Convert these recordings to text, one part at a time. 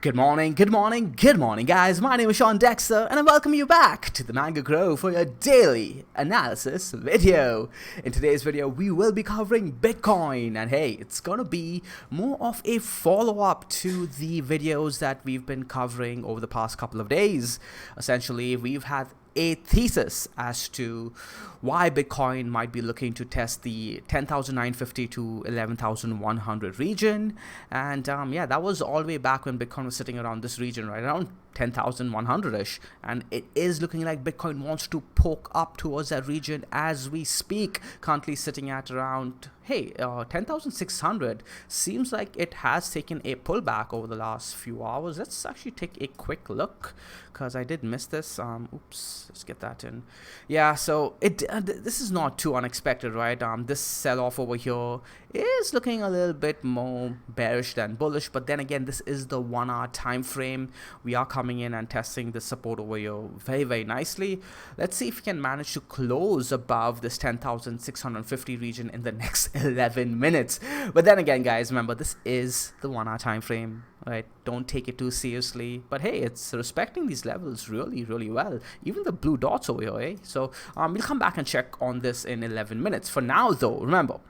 Good morning, good morning, good morning, guys. My name is Sean Dexter, and I welcome you back to the Mango Grow for your daily analysis video. In today's video, we will be covering Bitcoin, and hey, it's gonna be more of a follow-up to the videos that we've been covering over the past couple of days. Essentially, we've had a thesis as to why Bitcoin might be looking to test the 10,950 to 11,100 region. And yeah, that was all the way back when Bitcoin was sitting around this region, right around 10,100-ish. And it is looking like Bitcoin wants to poke up towards that region as we speak, currently sitting at around 10,600. Seems like it has taken a pullback over the last few hours. Let's actually take a quick look, because I did miss this. Oops, let's get that in. Yeah, so this is not too unexpected, right? This sell-off over here is looking a little bit more bearish than bullish, but then again, this is the 1 hour time frame. We are coming in and testing the support over here very nicely. Let's see if we can manage to close above this 10,650 region in the next 11 minutes. But then again, guys, remember, this is the 1 hour time frame, right? Don't take it too seriously, but hey, it's respecting these levels really well. Even the blue dots over here, so we'll come back and check on this in 11 minutes. For now though, remember,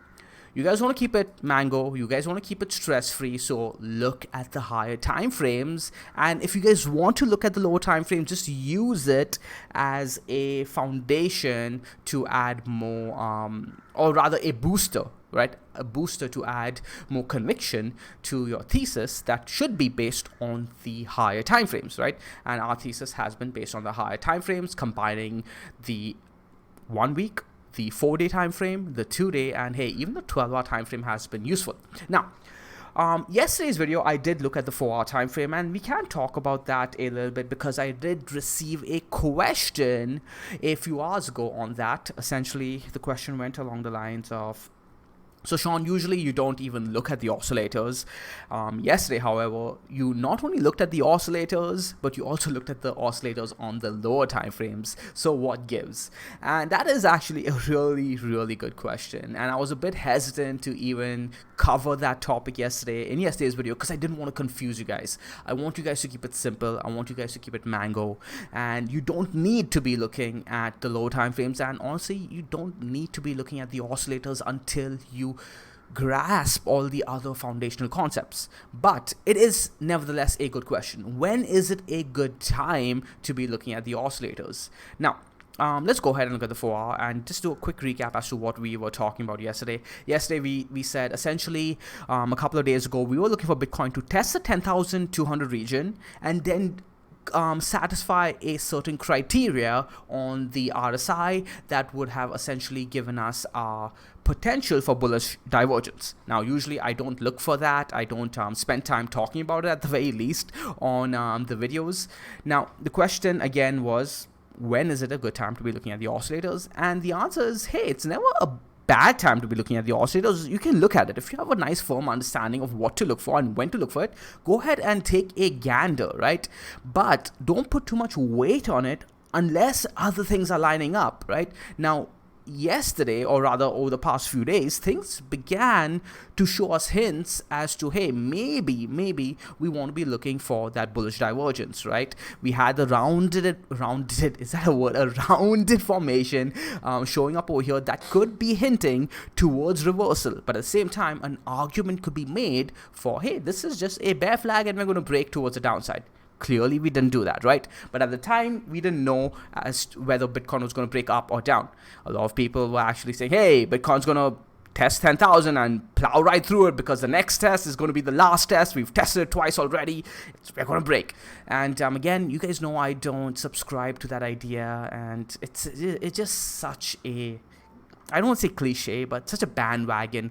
you guys want to keep it mango, you guys want to keep it stress-free, so look at the higher time frames. And if you guys want to look at the lower time frame, just use it as a foundation to add more, or rather a booster, right? A booster to add more conviction to your thesis that should be based on the higher time frames, right? And our thesis has been based on the higher time frames, combining the 1 week, the 4-day time frame, the 2-day, and hey, even the 12-hour time frame has been useful. Now, yesterday's video, I did look at the 4-hour time frame, and we can talk about that a little bit because I did receive a question a few hours ago on that. Essentially, the question went along the lines of, so Sean, usually you don't even look at the oscillators. Yesterday, however, you not only looked at the oscillators, but you also looked at the oscillators on the lower time frames. So what gives? And that is actually a really good question. And I was a bit hesitant to even cover that topic yesterday in yesterday's video because I didn't want to confuse you guys. I want you guys to keep it simple. I want you guys to keep it mango. And you don't need to be looking at the low time frames. And honestly, you don't need to be looking at the oscillators until you grasp all the other foundational concepts. But it is nevertheless a good question. When is it a good time to be looking at the oscillators? Now, let's go ahead and look at the 4-hour and just do a quick recap as to what we were talking about yesterday. Yesterday, we said essentially a couple of days ago, we were looking for Bitcoin to test the 10,200 region and then satisfy a certain criteria on the RSI that would have essentially given us our potential for bullish divergence. Now, usually I don't look for that. I don't spend time talking about it at the very least on the videos. Now, the question again was, when is it a good time to be looking at the oscillators? And the answer is, hey, it's never a bad time to be looking at the oscillators. You can look at it. If you have a nice firm understanding of what to look for and when to look for it, go ahead and take a gander, right? But don't put too much weight on it unless other things are lining up, right? Now, yesterday, or rather over the past few days, things began to show us hints as to, hey, maybe we want to be looking for that bullish divergence, right? We had the rounded, is that a word? A rounded formation showing up over here that could be hinting towards reversal. But at the same time, an argument could be made for, hey, this is just a bear flag and we're going to break towards the downside. Clearly, we didn't do that, right? But at the time, we didn't know as to whether Bitcoin was going to break up or down. A lot of people were actually saying, hey, Bitcoin's going to test 10,000 and plow right through it because the next test is going to be the last test. We've tested it twice already. We're going to break. And again, you guys know I don't subscribe to that idea. And it's just such a, I don't want to say cliche, but such a bandwagon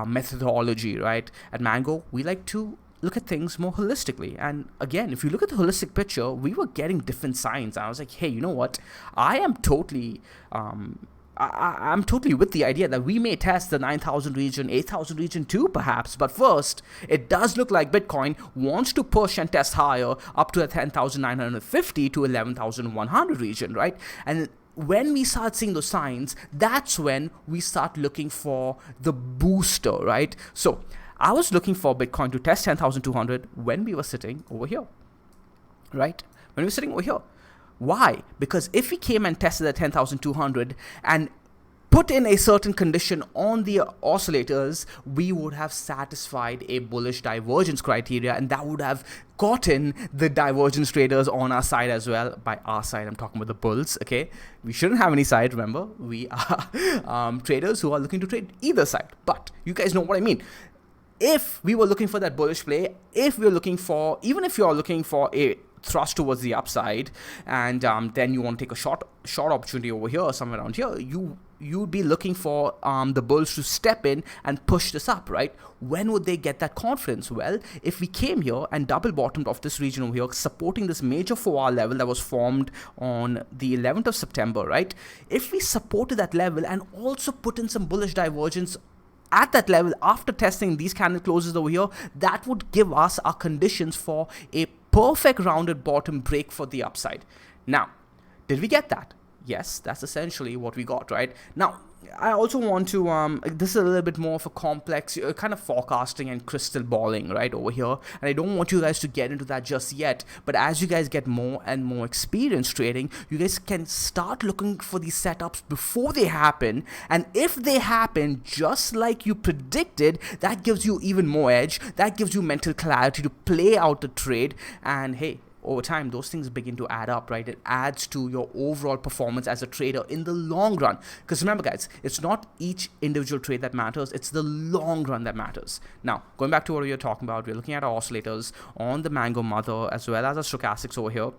methodology, right? At Mango, we like to look at things more holistically. And again, if you look at the holistic picture, we were getting different signs. I was like, hey, you know what? I am totally I'm totally with the idea that we may test the 9,000 region, 8,000 region too, perhaps. But first, it does look like Bitcoin wants to push and test higher up to the 10,950 to 11,100 region, right? And when we start seeing those signs, that's when we start looking for the booster, right? So I was looking for Bitcoin to test 10,200 when we were sitting over here, right? When we were sitting over here. Why? Because if we came and tested at 10,200 and put in a certain condition on the oscillators, we would have satisfied a bullish divergence criteria, and that would have gotten the divergence traders on our side as well. By our side, I'm talking about the bulls, okay? We shouldn't have any side, remember. We are traders who are looking to trade either side, but you guys know what I mean. If we were looking for that bullish play, if we're looking for, even if you're looking for a thrust towards the upside, and then you want to take a short opportunity over here or somewhere around here, you'd be looking for the bulls to step in and push this up, right? When would they get that confidence? Well, if we came here and double bottomed off this region over here, supporting this major 4-hour level that was formed on the 11th of September, right? If we supported that level and also put in some bullish divergence at that level after testing these candle closes over here, that would give us our conditions for a perfect rounded bottom break for the upside. Now, did we get that? Yes, that's essentially what we got, right? Now, I also want to, this is a little bit more of a complex kind of forecasting and crystal balling right over here. And I don't want you guys to get into that just yet. But as you guys get more and more experience trading, you guys can start looking for these setups before they happen. And if they happen just like you predicted, that gives you even more edge. That gives you mental clarity to play out the trade. And hey, over time, those things begin to add up, right? It adds to your overall performance as a trader in the long run. Because remember, guys, it's not each individual trade that matters. It's the long run that matters. Now, going back to what we were talking about, we're looking at our oscillators on the Mango Mother as well as our stochastics over here.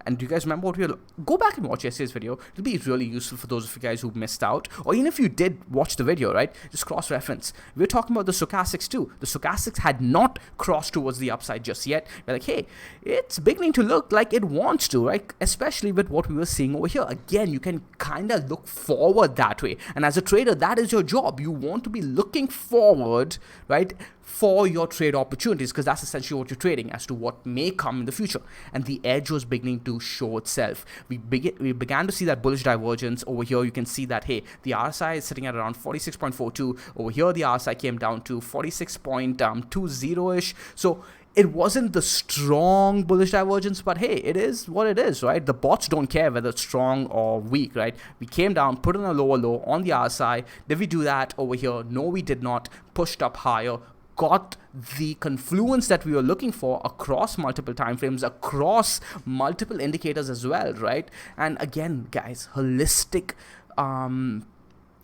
And do you guys remember what we were... Go back and watch yesterday's video. It'll be really useful for those of you guys who missed out. Or even if you did watch the video, right? Just cross-reference. We're talking about the stochastics too. The stochastics had not crossed towards the upside just yet. We're like, hey, it's beginning to look like it wants to, right? Especially with what we were seeing over here. Again, you can kind of look forward that way. And as a trader, that is your job. You want to be looking forward, right, for your trade opportunities, because that's essentially what you're trading as to what may come in the future. And the edge was beginning to show itself. We began to see that bullish divergence over here. You can see that, hey, the RSI is sitting at around 46.42. Over here, the RSI came down to 46.20-ish. So it wasn't the strong bullish divergence, but hey, it is what it is, right? The bots don't care whether it's strong or weak, right? We came down, put in a lower low on the RSI. Did we do that over here? No, we did not. Pushed up higher. Got the confluence that we were looking for across multiple time frames, across multiple indicators as well, right? And again, guys, the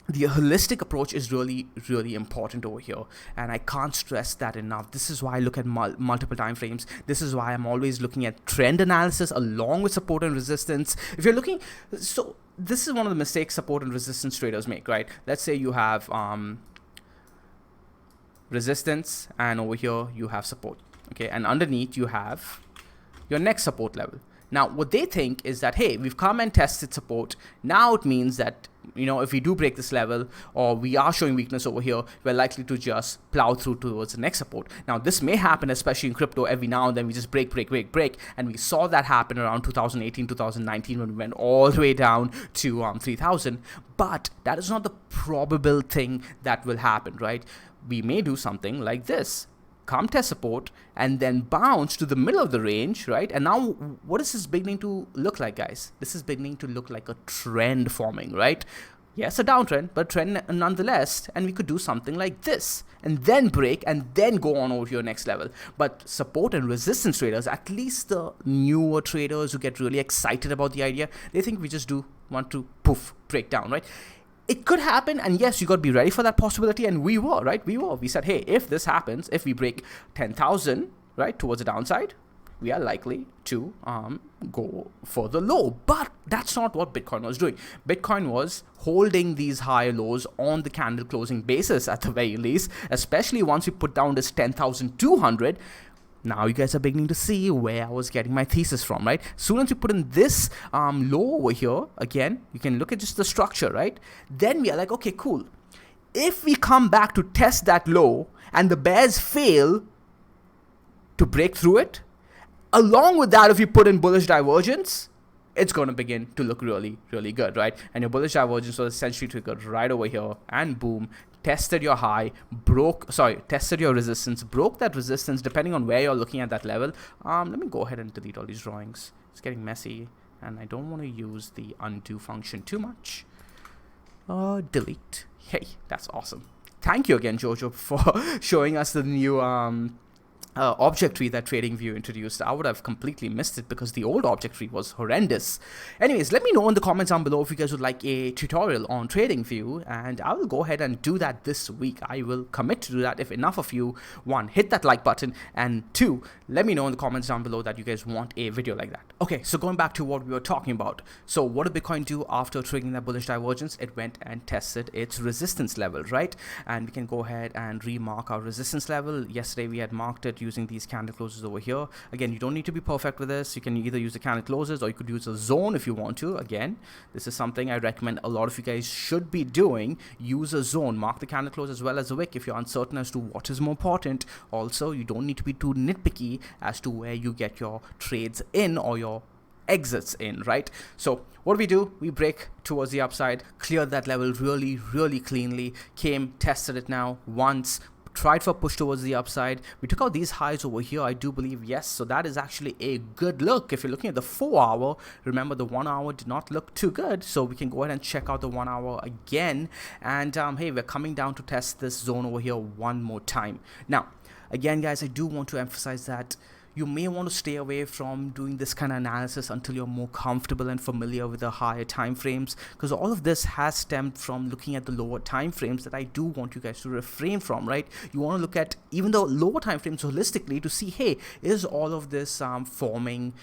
holistic approach is really, really important over here, and I can't stress that enough. This is why I look at multiple time frames. This is why I'm always looking at trend analysis along with support and resistance. If you're looking, so this is one of the mistakes support and resistance traders make, right? Let's say you have resistance, and over here you have support, okay, and underneath you have your next support level. Now what they think is that, hey, we've come and tested support, now it means that, you know, if we do break this level or we are showing weakness over here, we're likely to just plow through towards the next support. Now this may happen, especially in crypto, every now and then we just break, and we saw that happen around 2018, 2019 when we went all the way down to 3000. But that is not the probable thing that will happen, right? We may do something like this, come test support and then bounce to the middle of the range, right? And now what is this beginning to look like, guys? This is beginning to look like a trend forming, right? Yes, a downtrend, but trend nonetheless. And we could do something like this and then break and then go on over to your next level. But support and resistance traders, at least the newer traders who get really excited about the idea, they think we just want to poof, break down, right? It could happen, and yes, you got to be ready for that possibility, and we were, right? We said, hey, if this happens, if we break 10,000, right, towards the downside, we are likely to go for the low. But that's not what Bitcoin was doing. Bitcoin was holding these higher lows on the candle closing basis at the very least, especially once we put down this 10,200. Now you guys are beginning to see where I was getting my thesis from, right? Soon as you put in this low over here, again, you can look at just the structure, right? Then we are like, okay, cool. If we come back to test that low and the bears fail to break through it, along with that, if you put in bullish divergence, it's going to begin to look really, really good, right? And your bullish divergence was essentially triggered right over here, and boom, tested your high, tested your resistance, broke that resistance depending on where you're looking at that level. Let me go ahead and delete all these drawings. It's getting messy, and I don't want to use the undo function too much. Delete. Hey, that's awesome. Thank you again, Jojo, for showing us the new object tree that TradingView introduced. I would have completely missed it because the old object tree was horrendous. Anyways, let me know in the comments down below if you guys would like a tutorial on TradingView, and I will go ahead and do that this week. I will commit to do that if enough of you, one, hit that like button, and two, let me know in the comments down below that you guys want a video like that. Okay, so going back to what we were talking about. So what did Bitcoin do after triggering that bullish divergence? It went and tested its resistance level, right? And we can go ahead and remark our resistance level. Yesterday we had marked it using these candle closes over here. Again, you don't need to be perfect with this. You can either use the candle closes or you could use a zone if you want to. Again, this is something I recommend a lot of you guys should be doing. Use a zone, mark the candle close as well as the wick if you're uncertain as to what is more important. Also, you don't need to be too nitpicky as to where you get your trades in or your exits in, right? So what do? We break towards the upside, cleared that level really, really cleanly, came, tested it now once, tried for push towards the upside. We took out these highs over here, I do believe, yes. So that is actually a good look. If you're looking at the 4 hour, remember the 1 hour did not look too good. So we can go ahead and check out the 1 hour again. And hey, we're coming down to test this zone over here one more time. Now, again, guys, I do want to emphasize that you may want to stay away from doing this kind of analysis until you're more comfortable and familiar with the higher time frames, because all of this has stemmed from looking at the lower time frames that I do want you guys to refrain from, right? You want to look at even the lower time frames holistically to see, hey, is all of this forming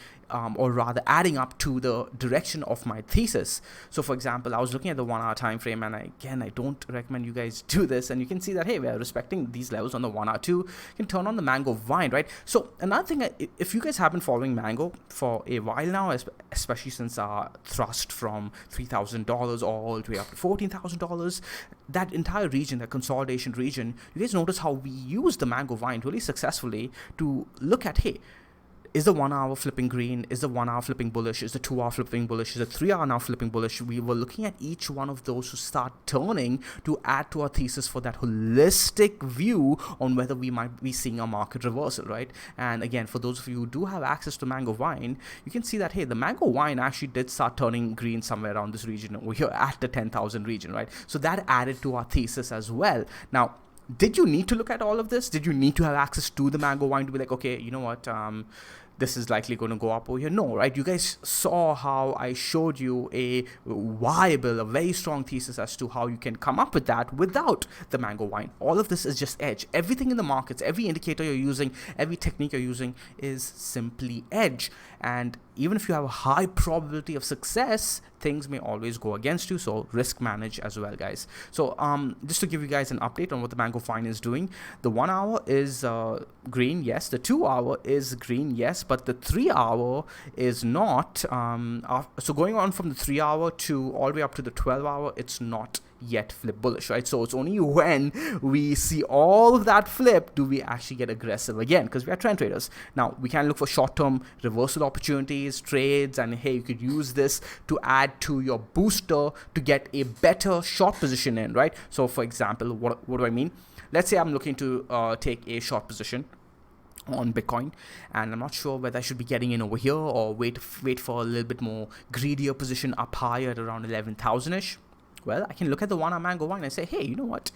or rather adding up to the direction of my thesis. So for example, I was looking at the 1 hour time frame, and I don't recommend you guys do this, and you can see that, hey, we're respecting these levels on the 1 hour too. You can turn on the Mango Vine, right? So another thing, if you guys have been following Mango for a while now, especially since our thrust from $3,000 all the way up to $14,000, that entire region, that consolidation region, you guys notice how we use the Mango Vine really successfully to look at, hey, is the 1 hour flipping green? Is the 1 hour flipping bullish? Is the 2 hour flipping bullish? Is the 3 hour now flipping bullish? We were looking at each one of those to start turning to add to our thesis for that holistic view on whether we might be seeing a market reversal, right? And again, for those of you who do have access to Mango Vine, you can see that, hey, the Mango Vine actually did start turning green somewhere around this region over here at the 10,000 region, right? So that added to our thesis as well. Now, did you need to look at all of this? Did you need to have access to the Mango Vine to be like, okay, you know what, this is likely going to go up over here? No, right? You guys saw how I showed you a viable, a very strong thesis as to how you can come up with that without the Mango Vine. All of this is just edge. Everything in the markets, every indicator you're using, every technique you're using is simply edge. And even if you have a high probability of success, things may always go against you, so risk manage as well, guys. So just to give you guys an update on what the Mango Vine is doing, the 1 hour is green, yes. The 2 hour is green, yes, but the 3 hour is not. So going on from the 3 hour to all the way up to the 12 hour, it's not yet flip bullish, right? So it's only when we see all of that flip do we actually get aggressive again, because we are trend traders. Now we can look for short-term reversal opportunities, trades, and hey, you could use this to add to your booster to get a better short position in, right? So for example, what do I mean? Let's say I'm looking to take a short position on Bitcoin, and I'm not sure whether I should be getting in over here or wait for a little bit more greedier position up higher at around 11,000-ish. Well, I can look at the 1 hour Mango Vine and say, hey, you know what?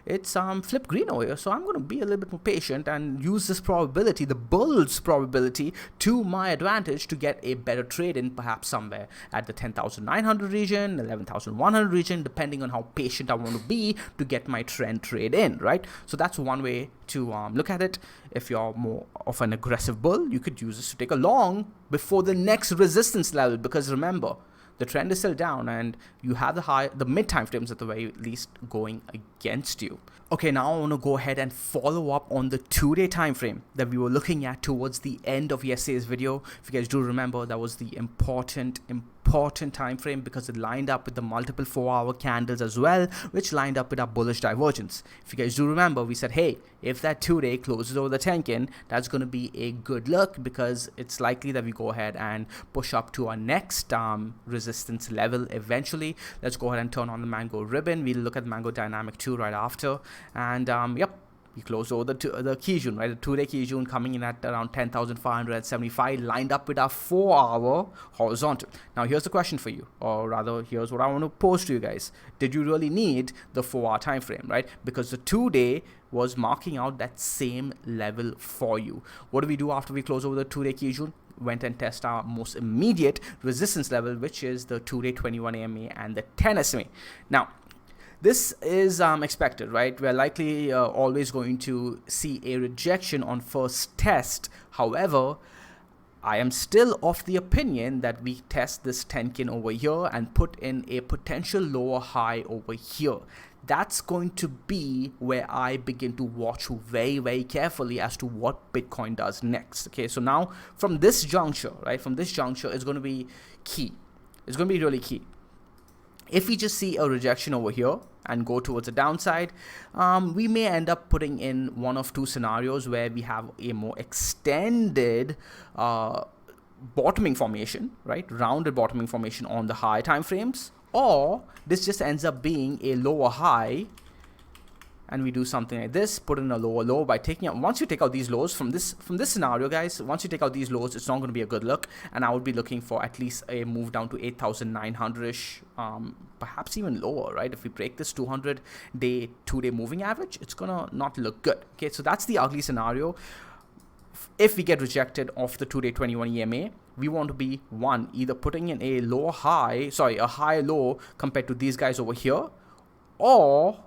It's flip green over here, so I'm going to be a little bit more patient and use this probability, the bull's probability, to my advantage to get a better trade in, perhaps somewhere at the 10,900 region, 11,100 region, depending on how patient I want to be to get my trend trade in, right? So that's one way to look at it. If you're more of an aggressive bull, you could use this to take a long before the next resistance level, because remember, the trend is still down and you have the mid time frames at the very least going against you. Okay, now I want to go ahead and follow up on the 2-day time frame that we were looking at towards the end of yesterday's video. If you guys do remember, that was the important important time frame because it lined up with the multiple 4-hour candles as well, which lined up with our bullish divergence. If you guys do remember, we said, hey, if that 2-day closes over the Tenkin, that's going to be a good look because it's likely that we go ahead and push up to our next resistance level eventually. Let's go ahead and turn on the Mango ribbon. We'll look at the Mango Dynamic 2 right after. And yep, we closed over the Kijun, right? The 2-day Kijun coming in at around 10,575, lined up with our 4-hour horizontal. Now, here's the question for you, or rather, here's what I want to pose to you guys. Did you really need the 4-hour time frame, right? Because the 2-day was marking out that same level for you. What do we do after we close over the 2-day Kijun? Went and test our most immediate resistance level, which is the 2-day 21 AMA and the 10 SMA. Now, this is expected, right? We're likely always going to see a rejection on first test. However, I am still of the opinion that we test this Tenkin over here and put in a potential lower high over here. That's going to be where I begin to watch very, very carefully as to what Bitcoin does next. Okay, so now from this juncture, right? From this juncture, it's going to be key. It's going to be really key. If we just see a rejection over here and go towards the downside, we may end up putting in one of two scenarios where we have a more extended bottoming formation, right? Rounded bottoming formation on the high time frames, or this just ends up being a lower high and we do something like this, put in a lower low by taking out, once you take out these lows from this scenario, guys, once you take out these lows, it's not going to be a good look, and I would be looking for at least a move down to 8,900-ish, perhaps even lower, right? If we break this 200-day, 2-day moving average, it's going to not look good. Okay, so that's the ugly scenario. If we get rejected off the 2-day 21 EMA, we want to be, one, either putting in a lower high, a high low compared to these guys over here, or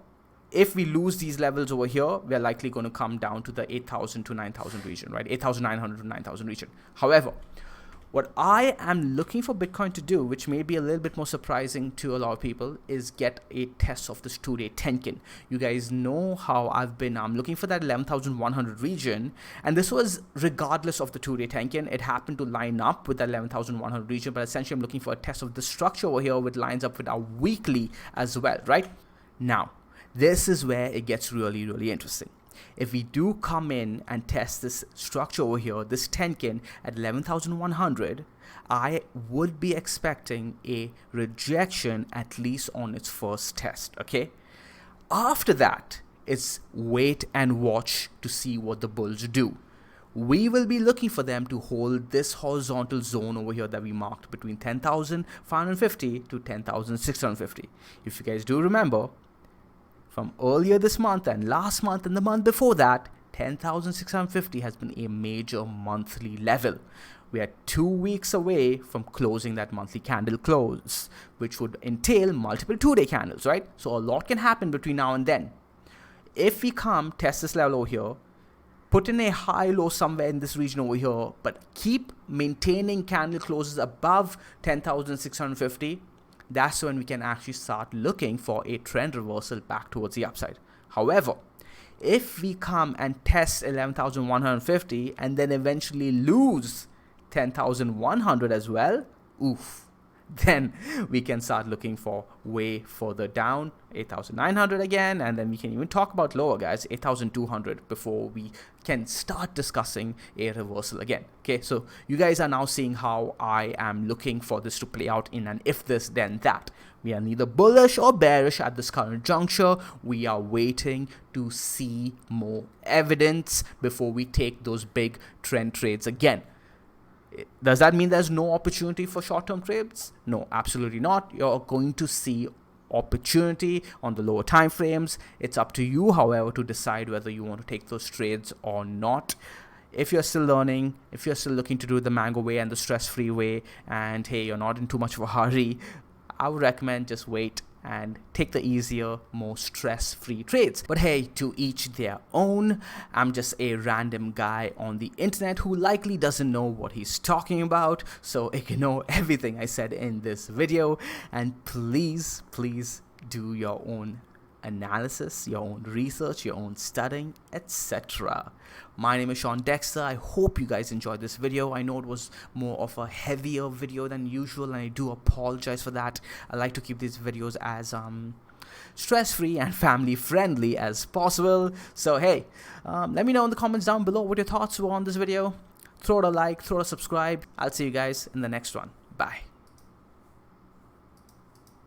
if we lose these levels over here, we're likely going to come down to the 8,000 to 9,000 region, right? 8,900 to 9,000 region. However, what I am looking for Bitcoin to do, which may be a little bit more surprising to a lot of people, is get a test of this 2-day Tenkin. You guys know how I've been looking for that 11,100 region, and this was regardless of the 2-day Tenkin. It happened to line up with that 11,100 region, but essentially I'm looking for a test of the structure over here, which lines up with our weekly as well, right? Now, this is where it gets really, really interesting. If we do come in and test this structure over here, this Tenkin at 11,100, I would be expecting a rejection at least on its first test, okay? After that, it's wait and watch to see what the bulls do. We will be looking for them to hold this horizontal zone over here that we marked between 10,550 to 10,650. If you guys do remember, from earlier this month and last month and the month before that, 10,650 has been a major monthly level. We are 2 weeks away from closing that monthly candle close, which would entail multiple 2-day candles, right? So a lot can happen between now and then. If we come test this level over here, put in a high low somewhere in this region over here, but keep maintaining candle closes above 10,650, that's when we can actually start looking for a trend reversal back towards the upside. However, if we come and test 11,150 and then eventually lose 10,100 as well, oof, then we can start looking for way further down, 8,900 again, and then we can even talk about lower, guys, 8,200 before we can start discussing a reversal again. Okay, so you guys are now seeing how I am looking for this to play out in an if this then that. We are neither bullish or bearish at this current juncture. We are waiting to see more evidence before we take those big trend trades again. Does that mean there's no opportunity for short-term trades? No, absolutely not. You're going to see opportunity on the lower time frames. It's up to you, however, to decide whether you want to take those trades or not. If you're still learning, if you're still looking to do the Mango way and the stress-free way, and hey, you're not in too much of a hurry, I would recommend just wait and take the easier, more stress-free trades. But hey, to each their own. I'm just a random guy on the internet who likely doesn't know what he's talking about, so ignore everything I said in this video, and please do your own analysis, your own research, your own studying, etc. My name is Sean Dexter. I hope you guys enjoyed this video. I know it was more of a heavier video than usual, and I do apologize for that. I like to keep these videos as stress-free and family-friendly as possible. So hey, let me know in the comments down below what your thoughts were on this video. Throw it a like, throw it a subscribe. I'll see you guys in the next one. Bye.